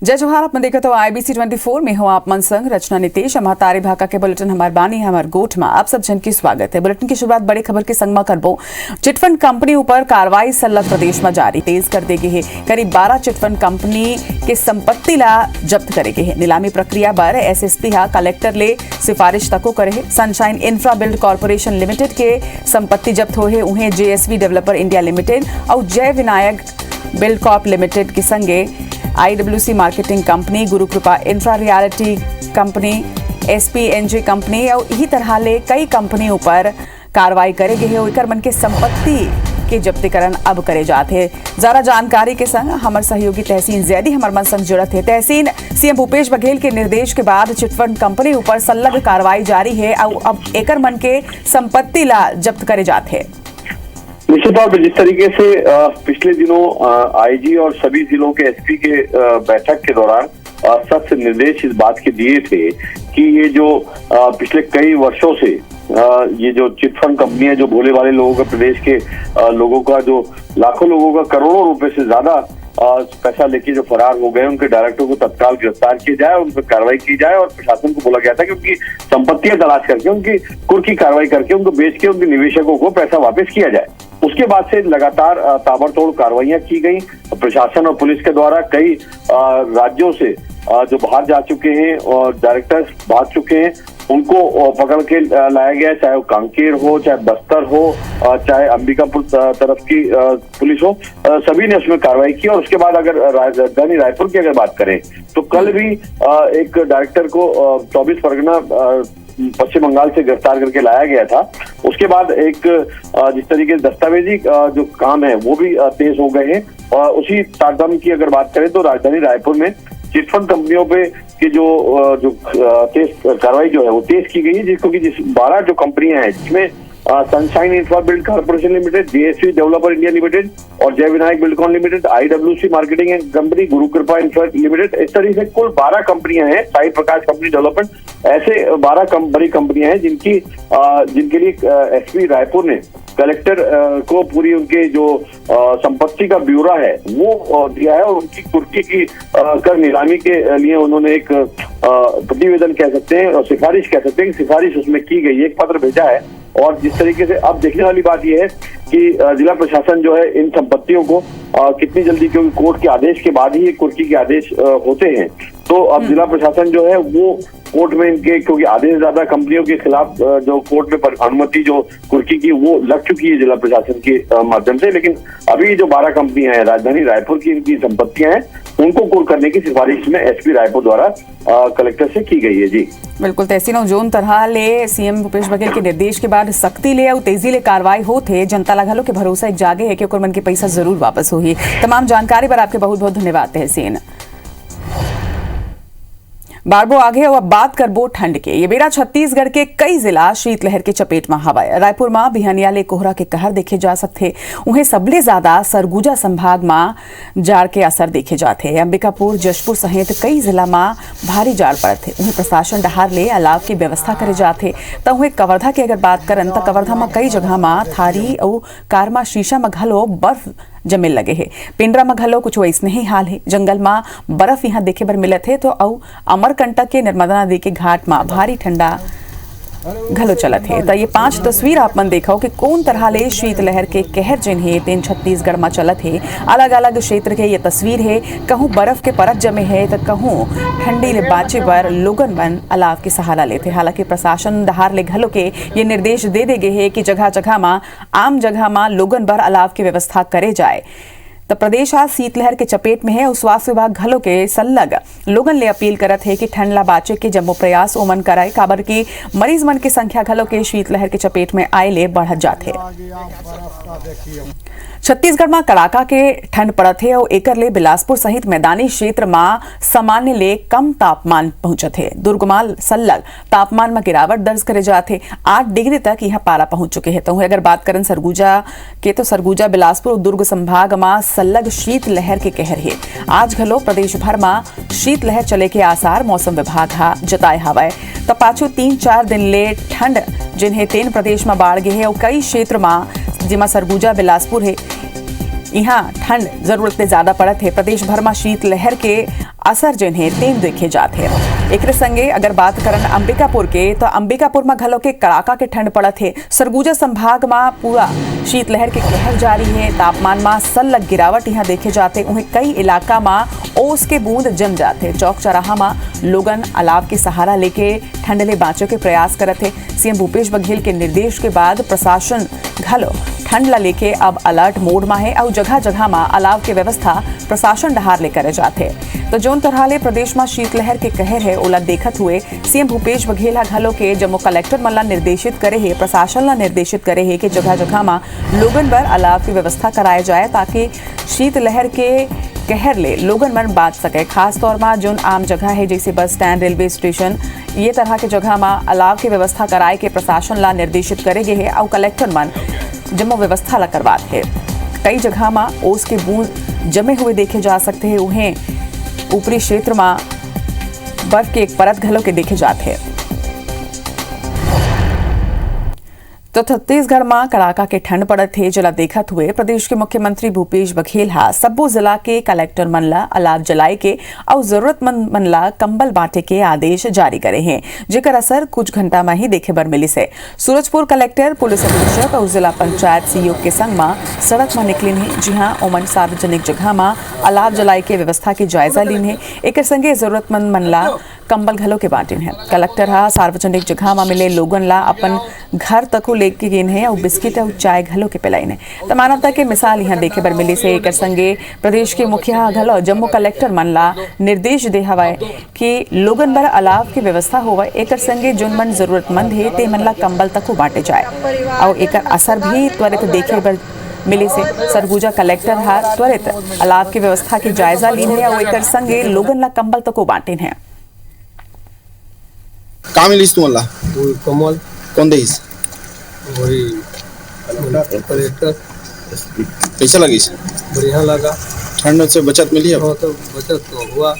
जय जोहार। आप देखा तो IBC 24 में हो आप मन संग रचना नितेश हमारे भाका के बुलेटिन हमार बानी हमार गोठ में आप सब जन की स्वागत है। बुलेटिन की शुरुआत बड़ी खबर के संग में करबो। चिटफंड कंपनी ऊपर कार्रवाई सल्लग प्रदेश में जारी तेज कर देगी है। करीब 12 चिटफंड कंपनी के संपत्ति ला जब्त करेगी है। नीलामी प्रक्रिया पर SSP कलेक्टर ले सिफारिश तको करे है। Sunshine infra build corporation limited के संपत्ति जब्त हो है। उन्हें JSV डेवलपर इंडिया लिमिटेड और जय विनायक बिल्ड कॉर्प लिमिटेड के संगे IWC मार्केटिंग कंपनी, गुरु कृपा infra reality company, SPNG company और यही तरह ले कई कंपनी ऊपर कार्रवाई करेगी है। और मन के संपत्ति के जब्तीकरण अब करे जाते हैं। जरा जानकारी के संग हमारे सहयोगी तहसीन जैदी हमारे मन संग जुड़त है। तहसीन, CM भूपेश बघेल के निर्देश के बाद चिटफंड कंपनी ऊपर सल्लग कार्रवाई जारी है और अब एकर मन के संपत्ति ला जब्त करे जाते हैं। निश्चित तौर पर जिस तरीके से पिछले दिनों IG और सभी जिलों के SP के बैठक के दौरान सख्त निर्देश इस बात के दिए थे कि ये जो पिछले कई वर्षों से ये जो चिटफंड कंपनियां जो भोले वाले लोगों का, प्रदेश के लोगों का, जो लाखों लोगों का करोड़ों रुपए से ज्यादा पैसा लेके जो फरार हो गए, उनके डायरेक्टर को तत्काल गिरफ्तार किया जाए, उन पर कार्रवाई की जाए। और प्रशासन को बोला गया था कि उनकी संपत्तियां तलाश करके, उनकी कुर्की कार्रवाई करके, उनको बेच के उनके निवेशकों को पैसा वापस किया जाए। उसके बाद से लगातार ताबड़तोड़ कार्रवाइयां की गई। प्रशासन और पुलिस के द्वारा कई राज्यों से जो बाहर जा चुके हैं और डायरेक्टर्स भाग चुके हैं, उनको पकड़ के लाया गया, चाहे वो कांकेर हो, चाहे बस्तर हो, चाहे अंबिकापुर तरफ की पुलिस हो, सभी ने उसमें कार्रवाई की। और उसके बाद अगर राजधानी रायपुर की अगर बात करें तो कल भी एक डायरेक्टर को 24 परगना पश्चिम बंगाल से गिरफ्तार करके लाया गया था। उसके बाद एक जिस तरीके से दस्तावेजी जो काम है वो भी तेज हो गए हैं। और उसी तारतम्य की अगर बात करें तो राजधानी रायपुर में चिटफंड कंपनियों पे की जो तेज कार्रवाई जो है वो तेज की गई है, जिसको कि 12 जो कंपनियां हैं जिसमें sunshine infra build corporation limited, JSV developer India limited और जय Vinayak Buildcon limited, IWC marketing and company, गुरु कृपा इंफ्रा लिमिटेड, इस तरीके से कुल 12 कंपनियां हैं। साई प्रकाश कंपनी डेवलपमेंट, ऐसे 12 बड़ी कंपनियां हैं जिनके लिए SP रायपुर ने कलेक्टर को पूरी उनके जो संपत्ति का ब्यौरा है वो दिया है। और उनकी कुर्की की कर नीलामी के लिए उन्होंने एक प्रतिवेदन कह सकते हैं और सिफारिश कह सकते हैं कि सिफारिश उसमें की गई, एक पत्र भेजा है। और जिस तरीके से अब देखने वाली बात यह है कि जिला प्रशासन जो है इन संपत्तियों को कितनी जल्दी, क्योंकि कोर्ट के आदेश के बाद ही कुर्की के आदेश होते हैं, तो अब जिला प्रशासन जो है वो कोर्ट में इनके, क्योंकि आदेश ज्यादा कंपनियों के खिलाफ जो कोर्ट में अनुमति जो कुर्की की वो लग चुकी है जिला प्रशासन के माध्यम से। लेकिन अभी जो 12 कंपनियां हैं राजधानी रायपुर की, इनकी संपत्तियां हैं, उनको कुर्क करने की सिफारिश में SP रायपुर द्वारा कलेक्टर से की गई है। जी बिल्कुल तहसीन, जोन तरह ले CM भूपेश बघेल के निर्देश के बाद सख्ती ले और तेजी ले कार्रवाई होते, जनता लागलो के भरोसा एक जागे है कि ओकर मन के पैसा जरूर वापस होगी। तमाम जानकारी पर आपके बहुत बहुत धन्यवाद तहसीन। बारबो आगे और अब बात करबो ठंड के। ये बेरा छत्तीसगढ़ के कई जिला शीतलहर के चपेट में हवाए। रायपुर में बिहनिया ले कोहरा के कहर देखे जा सकते। उन्हें सबले ज्यादा सरगुजा संभाग में जाड़ के असर देखे जाते। अंबिकापुर, जशपुर सहित कई जिला में भारी जाड़ पड़ते। उन्हें प्रशासन डहार ले अलाव की व्यवस्था करे जाते। तो उन्हें कवर्धा की अगर बात करन तो कवर्धा में कई जगह में थारी और कारमा शीशा में घलो बर्फ जमे लगे है। पिंडरा में घलो कुछ वैसने ही हाल है। जंगल में बर्फ यहाँ देखे बर मिलत है। तो अमरकंटक के नर्मदा नदी के घाट में भारी ठंडा घलो चलत है। तो ये 5 तस्वीर आप मन देखो कि कौन तरह ले शीतलहर के कहर जिन्हें तेन छत्तीसगढ़ में चलत है। अलग अलग क्षेत्र के ये तस्वीर है। कहूँ बर्फ के परत जमे है तो कहूँ ठंडी ले बाचे पर लोगन मन अलाव के सहारा लेते। हालांकि प्रशासन दहार ले घलो के ये निर्देश दे गए है कि जगह जगह में, आम जगह में लोगन बर अलाव की व्यवस्था करे जाए। तो प्रदेश आज शीतलहर के चपेट में है और स्वास्थ्य विभाग घलो के सल्लग लोगन ले अपील करत है कि ठंड ला बाचे के जम्मो प्रयास ओमन कराए, काबर की मरीज मन की संख्या घलो के शीतलहर के चपेट में आए ले बढ़त जाते। छत्तीसगढ़ में कड़ाका के ठंड पड़त है और एकर ले बिलासपुर सहित मैदानी क्षेत्र में सामान्य ले कम तापमान पहुंचत है। दुर्ग में सल्लग तापमान में गिरावट दर्ज करे जाते। 8 डिग्री तक यहाँ पारा पहुंच चुके हैं। तो अगर बात करें सरगुजा के तो सरगुजा, बिलासपुर और दुर्ग संभाग में सल्लग शीतलहर के कहर है। आज घलो प्रदेश भर में शीतलहर चले के आसार मौसम विभाग हा जताए हवाए। तो पाछू 3-4 दिन ले ठंड जिन्हें तेन प्रदेश में बाढ़ गए है और कई क्षेत्र में जिमा सरगुजा, बिलासपुर है, यहाँ ठंड जरूरत से ज्यादा पड़त है। प्रदेश भर में शीतलहर के असर जिन्हें तेज देखे जाते हैं। एक संगे अगर बात करन अंबिकापुर के तो अंबिकापुर में घलो के कड़ाका के ठंड पड़त है। सरगुजा संभाग में पूरा शीतलहर के कहर जारी है। तापमान में सलग गिरावट यहाँ देखे जाते। उन्हें कई इलाका में ओस के बूंद जम जाते। चौक चौराहा में लोगन अलाव के सहारा लेके ठंड ले बाँचो के प्रयास करत है। सीएम भूपेश बघेल के निर्देश के बाद प्रशासन घलो ठंड ला लेके अब अलर्ट मोड में है और जगह जगह में अलाव के व्यवस्था प्रशासन डहार ले करे जाते। तो जोन तरह ले प्रदेश में शीतलहर के कहर है ओला देखत हुए सीएम भूपेश बघेल घलो के जम्मू कलेक्टर मन ला निर्देशित करे है, प्रशासन ला निर्देशित करे है कि जगह जगह में लोगन बर अलाव की व्यवस्था कराए जाए ताकि शीतलहर के कहर ले लोगन मन बाँच सके। खास तौर में जोन आम जगह है जैसे बस स्टैंड, रेलवे स्टेशन, ये तरह के जगह में अलाव की व्यवस्था कराए के प्रशासन ला निर्देशित करेगे है और कलेक्टर मन जम्मू व्यवस्था ला करवात है। कई जगह में ओस के बूंद जमे हुए देखे जा सकते हैं। उन्हें ऊपरी क्षेत्र में बर्फ के एक परत घलों के देखे जाते हैं। तो छत्तीसगढ़ में कड़ाका के ठंड पड़त है जला देखत हुए प्रदेश के मुख्यमंत्री भूपेश बघेल सब्बो जिला के कलेक्टर मन ला अलाव जलाए के और जरूरतमंद मन ला कंबल बांटे के आदेश जारी करे हैं, जेकर असर कुछ घंटा में ही देखे बर मिली से। सूरजपुर कलेक्टर, पुलिस अधीक्षक और जिला पंचायत सीईओ के संग में सड़क में निकलिन है, जहां ओमन सार्वजनिक जगह में अलाव जलाए के व्यवस्था के जायजा लीन है। एक संगे जरूरतमंद मन ला कंबल घलों के बांटिन है। कलेक्टर सार्वजनिक जगह में मिले लोगन ला अपन घर तक लेके गेन है और बिस्किट और चाय घलों के पिलाइन है। तो मानवता के मिसाल यहाँ देखे बर मिली से। एक संगे प्रदेश के मुखिया घलो जम्मू कलेक्टर मन ला निर्देश दे हवाए कि लोगन बर अलाव की व्यवस्था होवे। एक संगे जोन मन जरूरतमंद है ते मन ला कंबल तक बांटे जाए और एक असर भी त्वरित देखे बर मिले से। सरगुजा कलेक्टर त्वरित अलाव की व्यवस्था की जायजा लीन है और एक संगे लोगन ला कंबल तक बांटिन है। कहाँ मिलीस तुम्हाला? कमल कौन देईस? वही कलेक्टर। कैसा लगी? बढ़िया लगा। ठंड से बचत मिली है? तो बचत तो हुआ।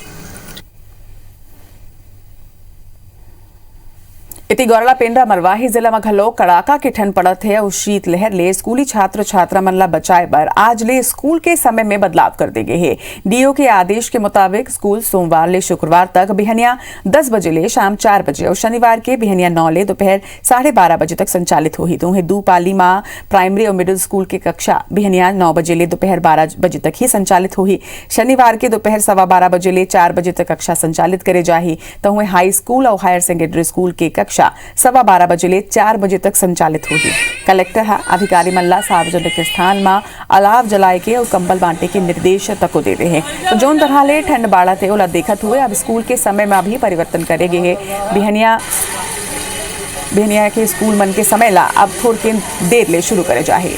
इति गौरला पेंड्रा मरवाही जिला में घलो कड़ाका के ठंड पड़त है और शीतलहर ले स्कूली छात्र छात्रा मन ला बचाए बर आज ले स्कूल के समय में बदलाव कर दे गए है। डीओ के आदेश के मुताबिक स्कूल सोमवार ले शुक्रवार तक बिहनिया 10 बजे ले शाम 4 बजे और शनिवार के बिहनिया 9 ले दोपहर 12:30 बजे तक संचालित होही। तो दो पाली में प्राइमरी और मिडिल स्कूल की कक्षा बिहनिया 9 बजे ले दोपहर 12 बजे तक ही संचालित होही। शनिवार के दोपहर 12:15 बजे ले 4 बजे तक कक्षा संचालित करे जाही। तो हाई स्कूल और हायर सेकेंडरी स्कूल के कक्षा 12:15 बजे ले 4 बजे तक संचालित होगी। कलेक्टर अधिकारी मल्ला सार्वजनिक स्थान में अलाव जलाए के और कंबल बांटे के निर्देश तक दे रहे हैं। तो जोन तरह ले ठंड बाढ़त है ओला देखत हुए अब स्कूल के समय में भी परिवर्तन करेगे है। बिहनिया के स्कूल मन के समय ला अब थोड़ी देर ले शुरू करे जाए।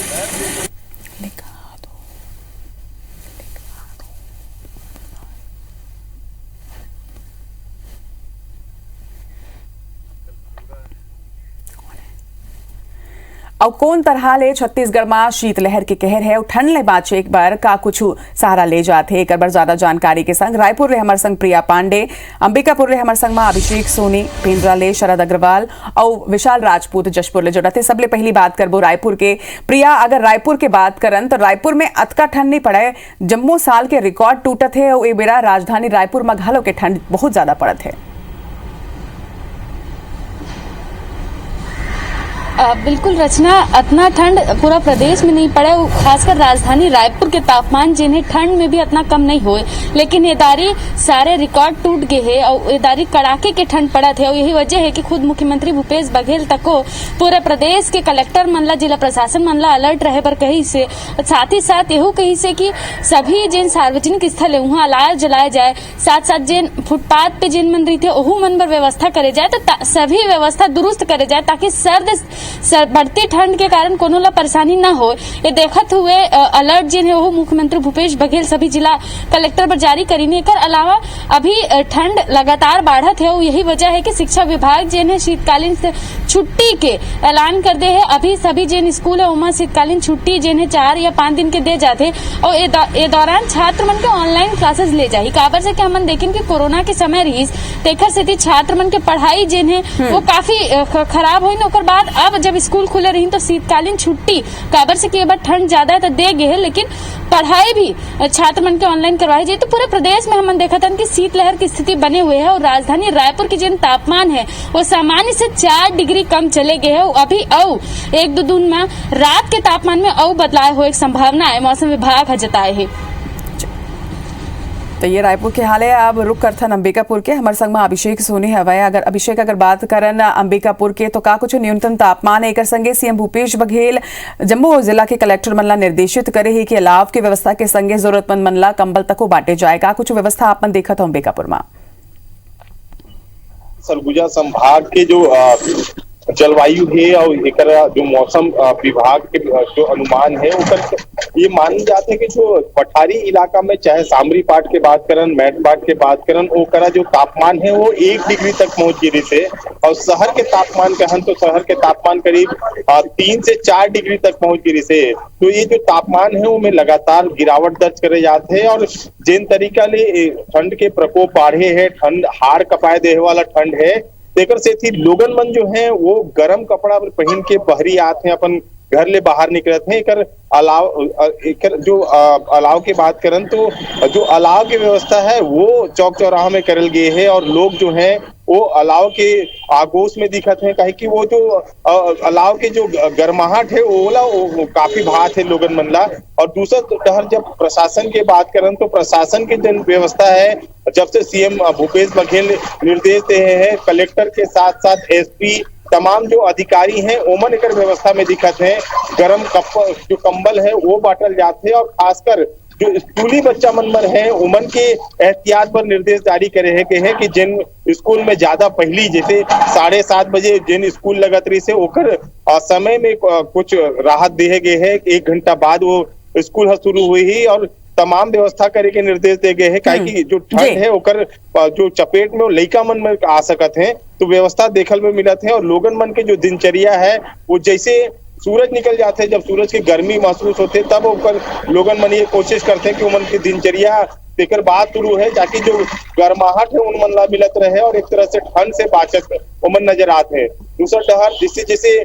और कौन तरह ले छत्तीसगढ़ में शीतलहर के कहर है और ठंड ले बाँचे एक बार का कुछ सहारा ले जाते। एक बार ज्यादा जानकारी के संग रायपुर रे हमार संग प्रिया पांडे, अंबिकापुर रे हमार संग में अभिषेक सोनी, पेंड्रा ले शरद अग्रवाल और विशाल राजपूत जशपुर ले जुड़ते। सबले पहली बात करबो रायपुर के। प्रिया, अगर रायपुर के बात करन तो रायपुर में अतका ठंड नहीं पड़े, जम्मू साल के रिकॉर्ड टूटत है और ए बेरा राजधानी रायपुर में घालो के ठंड बहुत ज्यादा पड़त है। बिल्कुल रचना, इतना ठंड पूरा प्रदेश में नहीं पड़े, खासकर राजधानी रायपुर के तापमान जिन्हें ठंड में भी इतना कम नहीं हुए, लेकिन ये दारी सारे रिकॉर्ड टूट गए हैं और ये दारी कड़ाके के ठंड पड़ा थे। और यही वजह है कि खुद मुख्यमंत्री भूपेश बघेल तक को पूरे प्रदेश के कलेक्टर मनला, जिला प्रशासन मनला अलर्ट रहे पर कही से, साथ ही साथ यहू कही से कि सभी जिन सार्वजनिक स्थल है वहाँ अलाव जलाया जाए, साथ साथ जिन फुटपाथ पे जिन मन रही थे ओहू मन पर व्यवस्था करे जाए, तो सभी व्यवस्था दुरुस्त करे जाए ताकि बढ़ती ठंड के कारण कोनो ला परेशानी न हो। ये देखत हुए अलर्ट जिन है वो मुख्यमंत्री भूपेश बघेल सभी जिला कलेक्टर पर जारी करीने। एकर अलावा अभी ठंड लगातार बढ़त है, यही वजह है कि शिक्षा विभाग जिन है शीतकालीन छुट्टी के ऐलान कर दे है। अभी सभी जिन स्कूल है उमा शीतकालीन छुट्टी जिन है 4 या 5 दिन के दे जाते और ये दौरान छात्र मन के ऑनलाइन क्लासेस ले जाही। काबर से कि हम देखें कि कोरोना के समय रही तेकर से छात्र मन के पढ़ाई जिन है वो काफी खराब हुई। ओकर बाद अब जब स्कूल खुले रही तो शीतकालीन छुट्टी काबर से कि ठंड ज्यादा है तो दे गए है, लेकिन पढ़ाई भी छात्र मन के ऑनलाइन करवाई जाए। तो पूरे प्रदेश में हम देखा था कि शीतलहर की स्थिति बने हुए है और राजधानी रायपुर की जिन तापमान है वो सामान्य से 4 डिग्री कम चले गए है। अभी एक दो दिन में रात के तापमान में बदलाव हो एक संभावना है, मौसम विभाग जताए है। तो ये रायपुर के हाल है। अब रुक करथन अंबिकापुर के हमारे संग में अभिषेक सोनी हवाए। अगर अभिषेक अगर बात करन अंबिकापुर के तो का कुछ न्यूनतम तापमान एक संगे सीएम भूपेश बघेल जम्मू जिला के कलेक्टर मन ला निर्देशित करे ही कि अलाव की व्यवस्था के संगे जरूरतमंद मन ला कंबल तक बांटे जाएगा। कुछ व्यवस्था आपन देखा था अंबिकापुर में। सरगुजा संभाग के जो जलवायु है और एक जो मौसम विभाग के जो अनुमान है उकर ये मानी जाते हैं कि जो पठारी इलाका में चाहे सामरी पाट के बात करन मैट पाट के बात करन ओकरा जो तापमान है वो 1 डिग्री तक पहुंच गिरी से और शहर के तापमान कहन तो शहर के तापमान करीब 3 से 4 डिग्री तक पहुंच गिरी से। तो ये जो तापमान है वो में लगातार गिरावट दर्ज करे जाते हैं और जिन तरीका ले ठंड के प्रकोप बढ़े है, ठंड हार कपाए देने वाला ठंड है, तेकर से थी लोगन मन जो है वो गर्म कपड़ा पहन के बहरी आते हैं, अपन घर ले बाहर निकलत हैं। एकर जो अलाव की बात करन तो जो अलाव की व्यवस्था है वो चौक चौराहा में करल गए है और लोग जो है वो अलाव के आगोश में दिखत है, कहे कि वो जो अलाव के जो गर्माहट है वो काफी भात है लोगन मन ला। और दूसरा टहर जब प्रशासन की बात करन तो प्रशासन की जो व्यवस्था है जब से सीएम भूपेश बघेल निर्देश दे हैं, कलेक्टर के साथ साथ एसपी तमाम जो अधिकारी हैं ओमन एकर व्यवस्था में दिखत है। गरम जो कंबल है वो बांटल जाते हैं और खासकर जो स्कूली बच्चा मन है उमन के एहतियात पर निर्देश जारी करे है कि जिन स्कूल में ज्यादा पहली जैसे 7:30 बजे जिन स्कूल लगत रही से ओकर समय में कुछ राहत दिए गए है। 1 घंटा बाद वो स्कूल शुरू हुई ही और तमाम व्यवस्था करे के निर्देश दे गए हैं कि जो ठंड है ओकर जो चपेट में लइका मन में आ सकत है तो व्यवस्था देखल में मिलत है। और लोगन मन के जो दिनचर्या है वो जैसे सूरज निकल जाते हैं, जब सूरज की गर्मी महसूस होते तब ओकर लोगन मन ये कोशिश करते हैं कि उमन की दिनचर्या तेकर बात शुरू है ताकि जो गर्माहट है उन मन ला मिलत रहे और एक तरह से ठंड से बाचक उमन नजर आते हैं। दूसरा टहर जैसे जैसे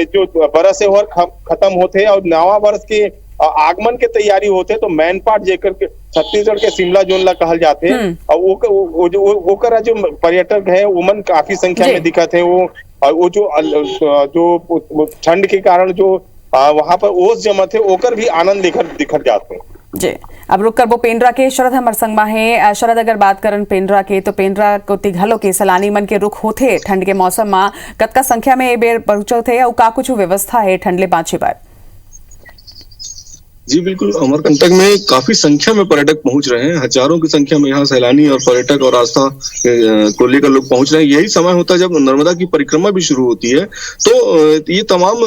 जो बरस है और खत्म होते हैं और नवा वर्ष के आगमन के तैयारी होते तो मैन पार्ट जेकर के छत्तीसगढ़ के शिमला जोन ला कहल जाते हैं और वो जो पर्यटक है उमन काफी संख्या में दिखत है। वो जो ठंड के कारण जो वहां पर ओस जमत है ओकर भी आनंद दिखत जाते हैं। जी अब रुक करबो पेंड्रा के शरद हमर संग में है। शरद अगर बात करन पेंड्रा के तो पेंड्रा को तिघलो के सलानी मन के रुख होते ठंड के मौसम में कतका संख्या में ए बेर पहुंचत है और का कुछ व्यवस्था है ठंड ले बाँचे बार। जी बिल्कुल, अमरकंटक में काफी संख्या में पर्यटक पहुंच रहे हैं। हजारों की संख्या में यहाँ सैलानी और पर्यटक और आस्था को लेकर लोग पहुंच रहे हैं। यही समय होता है जब नर्मदा की परिक्रमा भी शुरू होती है तो ये तमाम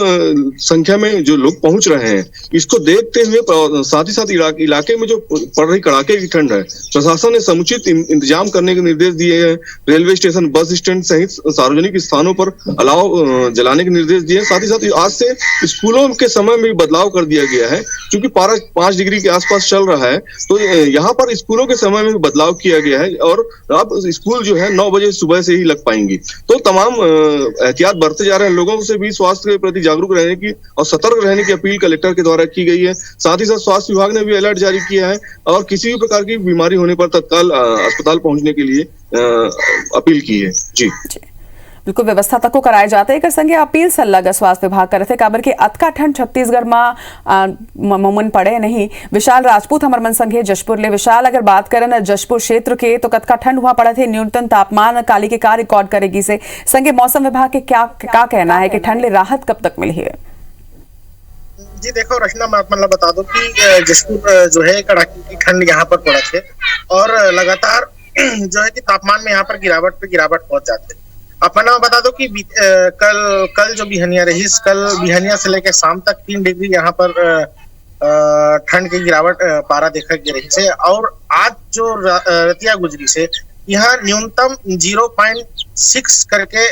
संख्या में जो लोग पहुंच रहे हैं इसको देखते हुए साथ ही साथ इलाके में जो पड़ रही कड़ाके की ठंड है प्रशासन ने समुचित इंतजाम करने के निर्देश दिए हैं। रेलवे स्टेशन, बस स्टैंड सहित सार्वजनिक स्थानों पर अलाव जलाने के निर्देश दिए। साथ ही साथ आज से स्कूलों के समय में बदलाव कर दिया गया है क्योंकि पारा 5 डिग्री के आसपास चल रहा है तो यहाँ पर स्कूलों के समय में बदलाव किया गया है और अब स्कूल जो है 9 बजे सुबह से ही लग पाएंगी। तो तमाम एहतियात बरते जा रहे हैं। लोगों से भी स्वास्थ्य के प्रति जागरूक रहने की और सतर्क रहने की अपील कलेक्टर के द्वारा की गई है। साथ ही साथ स्वास्थ्य विभाग ने भी अलर्ट जारी किया है और किसी भी प्रकार की बीमारी होने पर तत्काल अस्पताल पहुंचने के लिए अपील की है। जी बिल्कुल व्यवस्था तक को कराए जाते एक संगे अपील सल्लाह स्वास्थ्य विभाग करे थे काबर के अतका ठंड छत्तीसगढ़ में ममन पड़े नहीं। विशाल राजपूत हमर मन संगे जशपुर ले। विशाल अगर बात करें जशपुर क्षेत्र के तो कतका ठंड हुआ पड़ा थे, न्यूनतम तापमान काली के का रिकॉर्ड करेगी से संगे मौसम विभाग के क्या कहना है कि ठंड ले राहत कब तक मिली है। जी देखो रचना, मैं आप बता दूं कि जशपुर जो है कड़ाके की ठंड यहाँ पर पड़ा थे और लगातार जो है कि तापमान में यहाँ पर गिरावट पे गिरावट पहुंच जाते। अपना बता दो कि कल जो बिहनिया रही, कल बिहनिया से लेकर शाम तक 3 डिग्री यहाँ पर ठंड की गिरावट पारा देखा गया रही से और आज जो रतिया गुजरी से यहाँ न्यूनतम 0.6 करके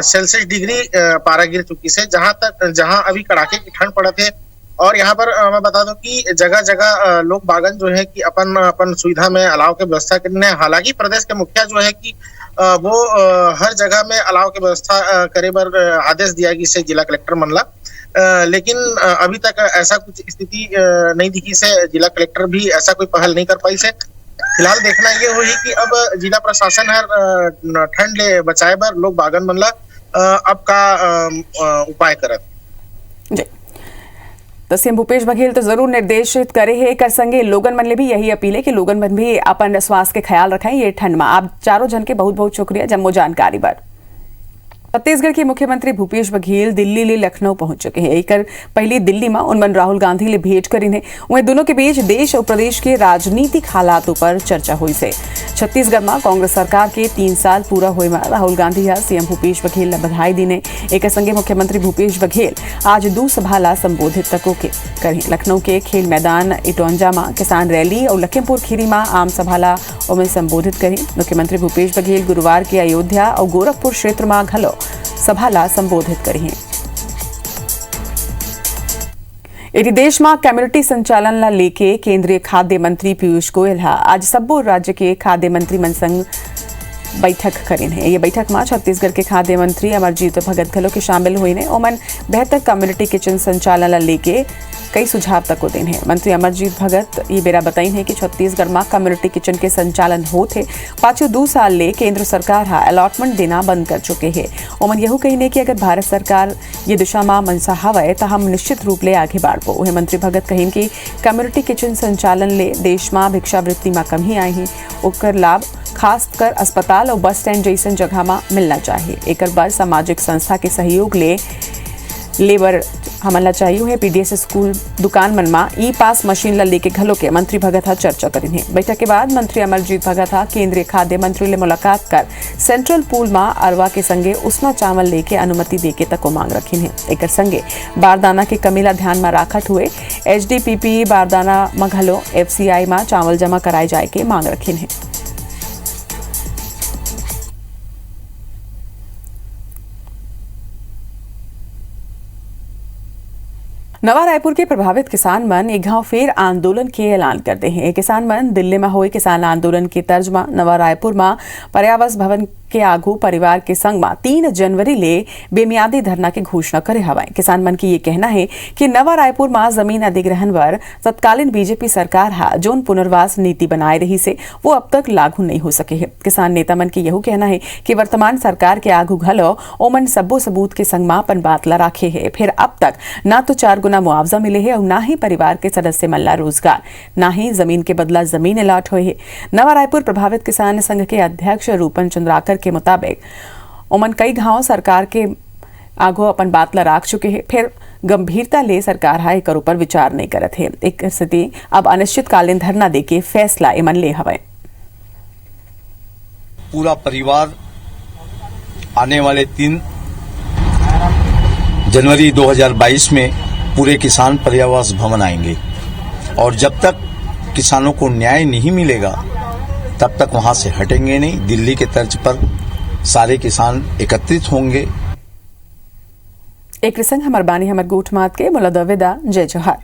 सेल्सियस डिग्री पारा गिर चुकी से, जहां अभी कड़ाके की ठंड पड़ा थे और यहाँ पर मैं बता दूं कि जगह जगह लोग बागन जो है कि अपन अपन सुविधा में अलाव की व्यवस्था करने, हालांकि प्रदेश के मुखिया जो है कि वो हर जगह में अलाव की व्यवस्था करे बर आदेश दिया कि से जिला कलेक्टर मनला, लेकिन अभी तक ऐसा कुछ स्थिति नहीं दिखी से जिला कलेक्टर भी ऐसा कोई पहल नहीं कर पाई से। फिलहाल देखना ये हुई कि अब जिला प्रशासन हर ठंड ले बचाए बर लोग बागन मनला अब का उपाय करत। जी तो सीएम भूपेश बघेल तो जरूर निर्देशित करे है कर संगे लोगन मन ले भी यही अपील है कि लोगन मन भी अपन स्वास्थ्य के ख्याल रखें ये ठंड में। आप चारों जन के बहुत बहुत शुक्रिया जम्मू जानकारी पर। छत्तीसगढ़ के मुख्यमंत्री भूपेश बघेल दिल्ली ले लखनऊ पहुंच चुके हैं। एक पहली दिल्ली में उनमन राहुल गांधी ले भेंट करी ने, वहीं दोनों के बीच देश और प्रदेश के राजनीतिक हालातों पर चर्चा हुई से। छत्तीसगढ़ में कांग्रेस सरकार के 3 साल पूरा हुए में राहुल गांधी या सीएम भूपेश बघेल ने बधाई दी ने। एक संगे मुख्यमंत्री भूपेश बघेल आज 2 सभा ला संबोधित तको के करी। लखनऊ के खेल मैदान इटौंजा में किसान रैली और लखीमपुर खीरी में आम सभा ला उनमें संबोधित करी। मुख्यमंत्री भूपेश बघेल गुरुवार के अयोध्या और गोरखपुर क्षेत्र में घलो सभा ला संबोधित करी है। इधर देश में कम्युनिटी संचालन ला लेके केंद्रीय खाद्य मंत्री पीयूष गोयल आज सब्बो राज्य के खाद्य मंत्री मन संग बैठक करें है। ये बैठक में छत्तीसगढ़ के खाद्य मंत्री अमरजीत भगत घलो के शामिल हुए ने। ओमन बेहतर कम्युनिटी किचन संचालन ला लेके कई सुझाव तक देन है। मंत्री अमरजीत भगत ये बेरा बताइन है कि छत्तीसगढ़ में कम्युनिटी किचन के संचालन होते पाछू 2 साल ले केंद्र सरकार अलॉटमेंट देना बंद कर चुके हैं। ओमन यहू कहीने कि अगर भारत सरकार ये दिशा में मनसा हवय तो हम निश्चित रूप ले आगे बढ़बो। वही मंत्री भगत कहीन कि कम्युनिटी किचन संचालन ले देश में भिक्षावृत्ति में कमी आई है, ओकर लाभ खासकर अस्पताल और बस स्टैंड जैसन जगह में मिलना चाहिए। एक बार सामाजिक संस्था के सहयोग ले लेबर हमला चाहिए है। पीडीएस स्कूल दुकान मन में ई पास मशीन ला लेके घलो के मंत्री भगत चर्चा करीन है। बैठक के बाद मंत्री अमरजीत भगत केंद्रीय खाद्य मंत्री ले मुलाकात कर सेंट्रल पूल में अरवा के संगे उसना चावल लेके अनुमति देके तको मांग रखीन है। एक संगे बारदाना के कमीला ध्यान में राखत हुए एचडीपीपी बारदाना में घलो एफसीआई में चावल जमा कराए जाए के मांग रखीन है। नवा रायपुर के प्रभावित किसान मन एक गांव फेर आंदोलन के ऐलान करते हैं। किसान मन दिल्ली में हुए किसान आंदोलन के तर्ज में नवा रायपुर में पर्यावरण भवन के आगू परिवार के संग में 3 जनवरी ले बेमियादी धरना की घोषणा करे हवाए। किसान मन की ये कहना है कि नवा रायपुर में जमीन अधिग्रहण पर तत्कालीन बीजेपी सरकार जोन पुनर्वास नीति बनाए रही से वो अब तक लागू नहीं हो सके है। किसान नेता मन की यही कहना है कि वर्तमान सरकार के आगू घलो ओमन सब्बो सबूत के संग अपन बात ला राखे है। फिर अब तक ना तो 4 गुना मुआवजा मिले है और ना ही परिवार के सदस्य मन ला रोजगार, ना ही जमीन के बदला जमीन अलॉट हुए है। नवा रायपुर प्रभावित किसान संघ के अध्यक्ष रूपन चंद्राकर के मुताबिक ओमन कई गांव सरकार के आगो अपन बात ला राख चुके हैं। फिर गंभीरता ले सरकार एकर ऊपर विचार नहीं करत है। एक स्थिति अब अनिश्चितकालीन धरना देके फैसला एमन ले हवे। पूरा परिवार आने वाले 3 जनवरी 2022 में पूरे किसान पर्यावरण भवन आएंगे और जब तक किसानों को न्याय नहीं मिलेगा तब तक वहां से हटेंगे नहीं। दिल्ली के तर्ज पर सारे किसान एकत्रित होंगे। एक प्रसंग हमर बानी हमर गोठ मात के मुला दवेदा जय जोहार।